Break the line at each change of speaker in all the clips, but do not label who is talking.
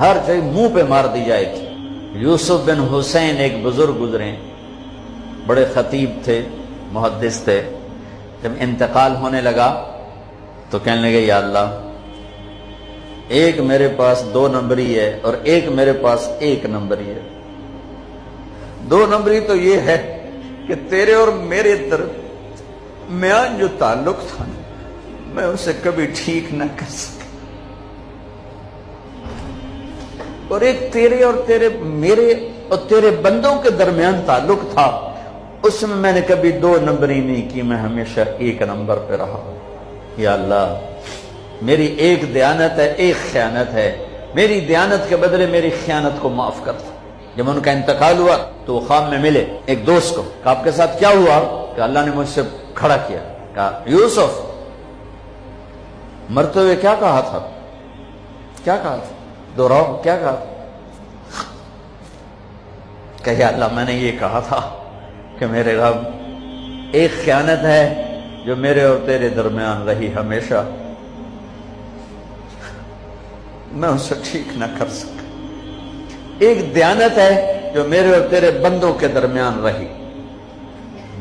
ہر چیز منہ پہ مار دی جائے گی۔ یوسف بن حسین ایک بزرگ گزرے، بڑے خطیب تھے، محدث تھے۔ جب انتقال ہونے لگا تو کہنے لگے یا اللہ، ایک میرے پاس 2 نمبری ہے اور ایک میرے پاس 1 نمبری ہے۔ 2 نمبری تو یہ ہے کہ تیرے اور میرے درمیان جو تعلق تھا میں اسے کبھی ٹھیک نہ کر سکا، اور ایک تیرے اور میرے اور تیرے بندوں کے درمیان تعلق تھا، اس میں نے کبھی 2 نمبری نہیں کی، میں ہمیشہ 1 نمبر پہ رہا۔ یا اللہ، میری ایک دیانت ہے، ایک خیانت ہے، میری دیانت کے بدلے میری خیانت کو معاف کر دو۔ جب ان کا انتقال ہوا تو وہ خواب میں ملے ایک دوست کو، کہ آپ کے ساتھ کیا ہوا؟ کہ اللہ نے مجھ سے کھڑا کیا، کہا یوسف مرتے ہوئے کیا کہا تھا؟ کیا کہا تھا؟ دوہراؤ، کیا کہا تھا؟ کہ یا اللہ، میں نے یہ کہا تھا کہ میرے رب، ایک خیانت ہے جو میرے اور تیرے درمیان رہی ہمیشہ، میں اسے ٹھیک نہ کر سکا۔ ایک دیانت ہے جو میرے اور تیرے بندوں کے درمیان رہی،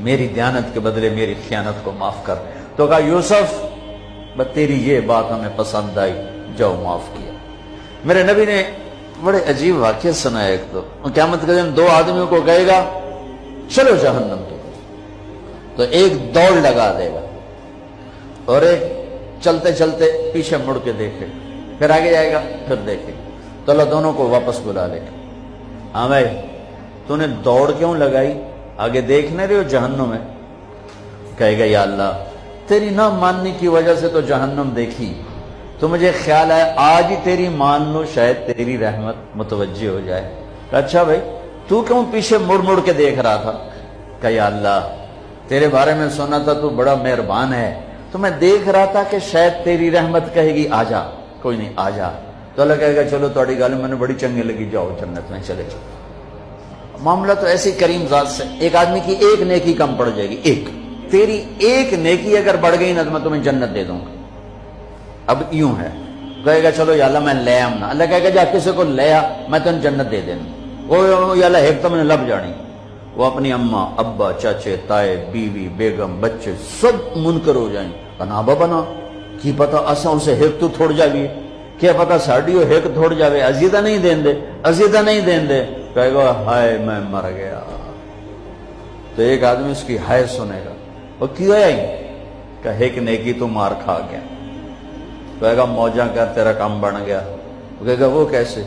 میری دیانت کے بدلے میری خیانت کو معاف کر۔ تو کہا یوسف، بس تیری یہ بات ہمیں پسند آئی، جاؤ معاف کیا۔ میرے نبی نے بڑے عجیب واقعہ سنا ہے۔ ایک تو قیامت کے دن 2 آدمیوں کو کہے گا چلو جہنم کی، تو ایک دوڑ لگا دے گا اور ایک چلتے چلتے پیچھے مڑ کے دیکھے، پھر آگے جائے گا، پھر دیکھے، تو اللہ دونوں کو واپس بلا لے گا۔ ہاں بھائی، تو نے دوڑ کیوں لگائی؟ آگے دیکھنے رہے ہو جہنم ہے؟ کہے گا یا اللہ، تیری نہ ماننے کی وجہ سے تو جہنم دیکھی، تو مجھے خیال ہے آج ہی تیری مان لو، شاید تیری رحمت متوجہ ہو جائے۔ اچھا بھائی، تو کیوں پیچھے مڑ مڑ کے دیکھ رہا تھا؟ کہ یا اللہ، تیرے بارے میں سنا تھا تو بڑا مہربان ہے، تو میں دیکھ رہا تھا کہ شاید تیری رحمت کہے گی آ جا۔ کوئی نہیں، آ جا۔ تو اللہ کہے گا چلو تھوڑی گل میں نے بڑی چنگی لگی، جاؤ جنت میں چلے جاؤ۔ معاملہ تو ایسی کریم ذات سے، ایک آدمی کی ایک نیکی کم پڑ جائے گی، ایک تیری ایک نیکی اگر بڑھ گئی نا تو میں تمہیں جنت دے دوں گا۔ اب یوں ہے، کہے گا چلو یا اللہ میں لے آم نا، اللہ کہے گا جا کسی کو لے آ، میں تمہیں جنت دے دوں گا۔ وہ یا اللہ ایک تو میں نے لب جانی، وہ اپنی اماں ابا چاچے تائے بیوی بیگم بچے سب منکر ہو جائیں، بنا بنا کی پتا اساں اسے ہیک تو تھوڑ جاوی، کیا پتا ساڑی ہو ہیک تھوڑ جاوے، عزیدہ نہیں دین دے، عزیدہ نہیں دین دے۔ کہے گا ہائے میں مر گیا۔ تو ایک آدمی اس کی ہائے سنے گا، وہ کیوں ہے؟ کہ ہیک نیکی تو مار کھا گیا۔ کہے گا موجاں کر تیرا کام بن گیا۔ وہ کہے گا وہ کیسے؟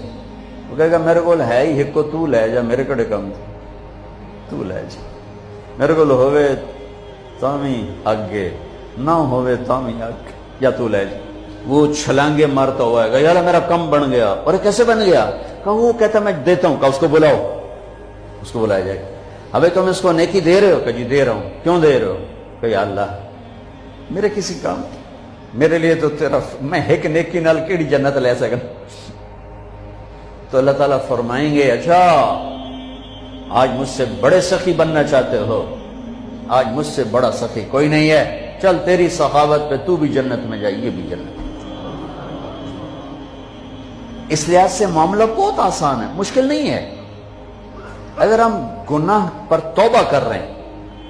وہ کہے گا میرے کو ہے ہی ہیک کو، تو لے جا، میرے کڑے کم تو لے جا، میرے کو ہوئے تامی اگے نہ ہوئے تامی اگے، یا تو لے جا۔ وہ چھلانگے مارتا ہوا ہے، یار میرا کم بن گیا۔ اور کیسے بن گیا؟ کہ وہ کہتا میں دیتا ہوں، کہ اس کو بلاؤ، اس کو بلایا جائے گا۔ ابھی تم اس کو نیکی دے رہے ہو؟ کہ جی دے رہا ہوں۔ کیوں دے رہے ہو؟ کہ یا اللہ میرے کسی کام، میرے لیے تو تیرا، میں ایک نیکی نال کیڑی جنت لے سکا۔ تو اللہ تعالیٰ فرمائیں گے اچھا آج مجھ سے بڑے سخی بننا چاہتے ہو؟ آج مجھ سے بڑا سخی کوئی نہیں ہے، چل تیری سخاوت پہ تو بھی جنت میں جائے، یہ بھی جنت۔ اس لحاظ سے معاملہ بہت آسان ہے، مشکل نہیں ہے۔ اگر ہم گناہ پر توبہ کر رہے ہیں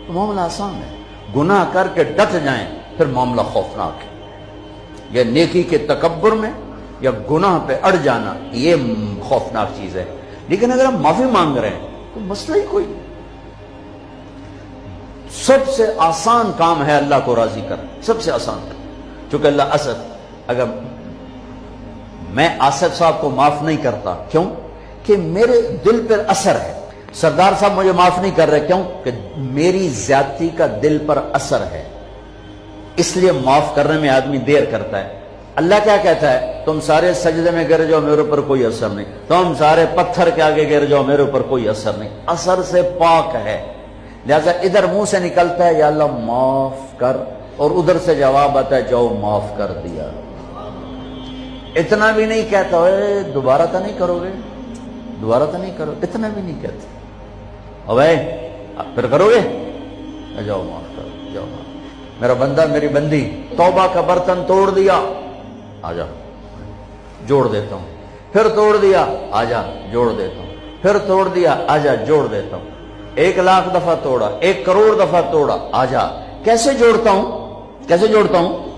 تو معاملہ آسان ہے، گناہ کر کے ڈٹ جائیں پھر معاملہ خوفناک ہے۔ یا نیکی کے تکبر میں یا گناہ پہ اڑ جانا، یہ خوفناک چیز ہے۔ لیکن اگر ہم معافی مانگ رہے ہیں تو مسئلہ ہی کوئی، سب سے آسان کام ہے اللہ کو راضی کرنا، سب سے آسان کام۔ چونکہ اللہ اسد، اگر میں آصف صاحب کو معاف نہیں کرتا، کیوں؟ کہ میرے دل پر اثر ہے۔ سردار صاحب مجھے معاف نہیں کر رہے، کیوں؟ کہ میری زیادتی کا دل پر اثر ہے، اس لیے معاف کرنے میں آدمی دیر کرتا ہے۔ اللہ کیا کہتا ہے؟ تم سارے سجدے میں گر جاؤ، میرے اوپر کوئی اثر نہیں، تم سارے پتھر کے آگے گر جاؤ، میرے اوپر کوئی اثر نہیں، اثر سے پاک ہے۔ لہذا ادھر منہ سے نکلتا ہے یا اللہ معاف کر، اور ادھر سے جواب آتا ہے جاؤ معاف کر دیا۔ اتنا بھی نہیں کہتا دوبارہ تو نہیں کرو گے، دوبارہ تو نہیں کرو، اتنا بھی نہیں کہتے، اوے پھر کرو گے، جاؤ معاف کرو، جاؤ معاف۔ میرا بندہ میری بندی توبہ کا برتن توڑ دیا، آ جاؤ جوڑ دیتا ہوں۔ پھر توڑ دیا، آجا جوڑ دیتا ہوں، پھر توڑ دیا، آجا جوڑ دیتا ہوں، 1,00,000 دفعہ توڑا، 1 کروڑ دفعہ توڑا، آجا کیسے جوڑتا ہوں؟ کیسے جوڑتا ہوں؟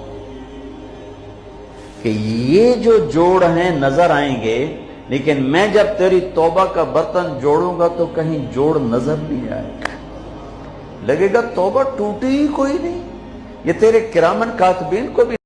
کہ یہ جو جوڑ ہیں نظر آئیں گے، لیکن میں جب تیری توبہ کا برتن جوڑوں گا تو کہیں جوڑ نظر نہیں آئے گا، لگے گا توبہ ٹوٹی ہی کوئی نہیں، یہ تیرے کرامن کاتبین کو بھی